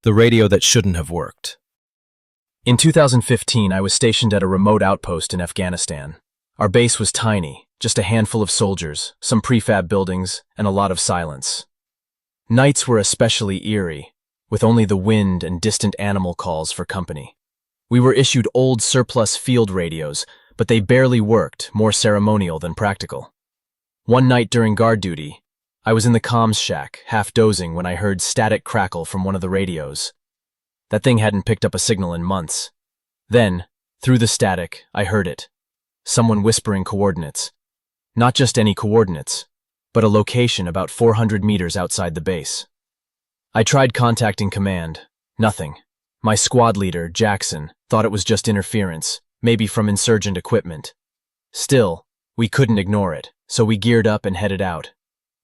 The radio that shouldn't have worked. In 2015, I was stationed at a remote outpost in Afghanistan. Our base was tiny, just a handful of soldiers, some prefab buildings, and a lot of silence. Nights were especially eerie, with only the wind and distant animal calls for company. We were issued old surplus field radios, but they barely worked, more ceremonial than practical. One night during guard duty, I was in the comms shack, half dozing, when I heard static crackle from one of the radios. That thing hadn't picked up a signal in months. Then, through the static, I heard it. Someone whispering coordinates. Not just any coordinates, but a location about 400 meters outside the base. I tried contacting command. Nothing. My squad leader, Jackson, thought it was just interference, maybe from insurgent equipment. Still, we couldn't ignore it, so we geared up and headed out.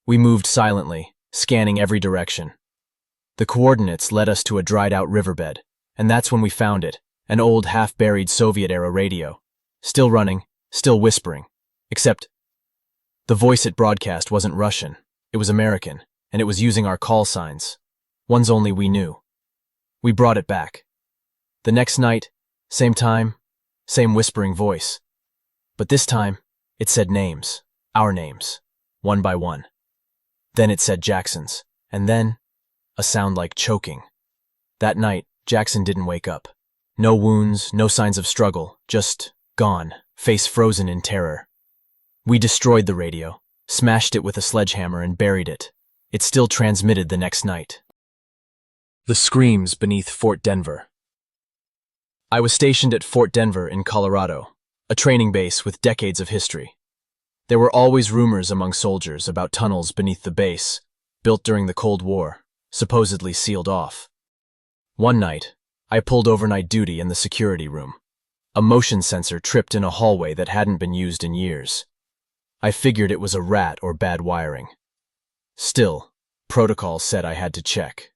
We moved silently, scanning every direction. The coordinates led us to a dried-out riverbed, and that's when we found it, an old half-buried Soviet-era radio. Still running, still whispering. Except, the voice it broadcast wasn't Russian, it was American, and it was using our call signs. Ones only we knew. We brought it back. The next night, same time, same whispering voice. But this time, it said names, our names, one by one. Then it said Jackson's, and then, a sound like choking. That night, Jackson didn't wake up. No wounds, no signs of struggle, just gone, face frozen in terror. We destroyed the radio, smashed it with a sledgehammer and buried it. It still transmitted the next night. The screams beneath Fort Denver. I was stationed at Fort Denver in Colorado, a training base with decades of history. There were always rumors among soldiers about tunnels beneath the base, built during the Cold War, supposedly sealed off. One night, I pulled overnight duty in the security room. A motion sensor tripped in a hallway that hadn't been used in years. I figured it was a rat or bad wiring. Still, protocol said I had to check.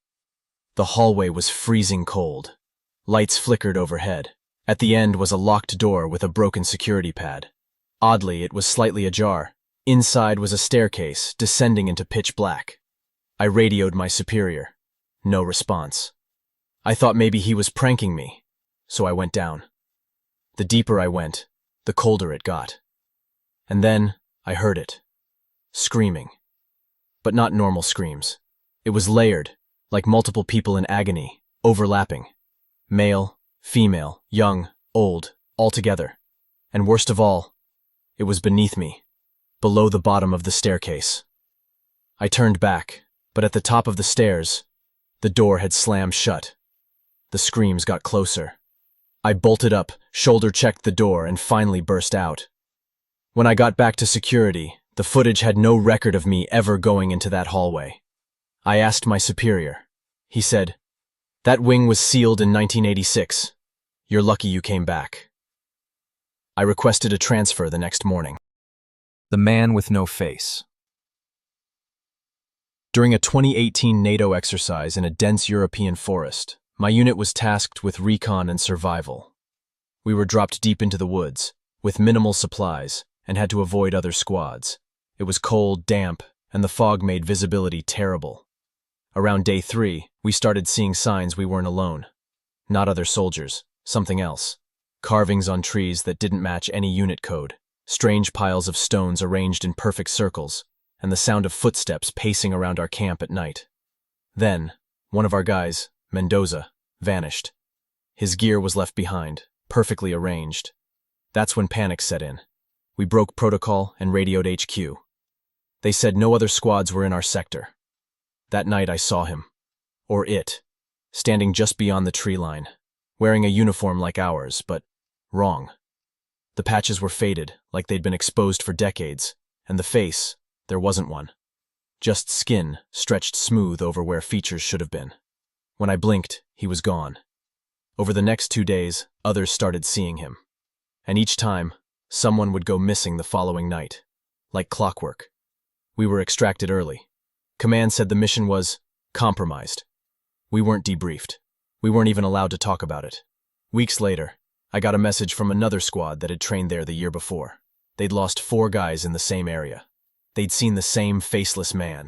The hallway was freezing cold. Lights flickered overhead. At the end was a locked door with a broken security pad. Oddly, it was slightly ajar. Inside was a staircase, descending into pitch black. I radioed my superior. No response. I thought maybe he was pranking me, so I went down. The deeper I went, the colder it got. And then, I heard it. Screaming. But not normal screams. It was layered, like multiple people in agony, overlapping. Male, female, young, old, all together. And worst of all, it was beneath me, below the bottom of the staircase. I turned back, but at the top of the stairs, the door had slammed shut. The screams got closer. I bolted up, shoulder-checked the door, and finally burst out. When I got back to security, the footage had no record of me ever going into that hallway. I asked my superior. He said, "That wing was sealed in 1986. You're lucky you came back." I requested a transfer the next morning. The man with no face. During a 2018 NATO exercise in a dense European forest, my unit was tasked with recon and survival. We were dropped deep into the woods, with minimal supplies, and had to avoid other squads. It was cold, damp, and the fog made visibility terrible. Around day 3, we started seeing signs we weren't alone. Not other soldiers, something else. Carvings on trees that didn't match any unit code, strange piles of stones arranged in perfect circles, and the sound of footsteps pacing around our camp at night. Then, one of our guys, Mendoza, vanished. His gear was left behind, perfectly arranged. That's when panic set in. We broke protocol and radioed HQ. They said no other squads were in our sector. That night I saw him, or it, standing just beyond the tree line, wearing a uniform like ours, but wrong. The patches were faded, like they'd been exposed for decades, and the face, there wasn't one. Just skin stretched smooth over where features should have been. When I blinked, he was gone. Over the next 2 days, others started seeing him. And each time, someone would go missing the following night, like clockwork. We were extracted early. Command said the mission was compromised. We weren't debriefed. We weren't even allowed to talk about it. Weeks later, I got a message from another squad that had trained there the year before. They'd lost 4 guys in the same area. They'd seen the same faceless man.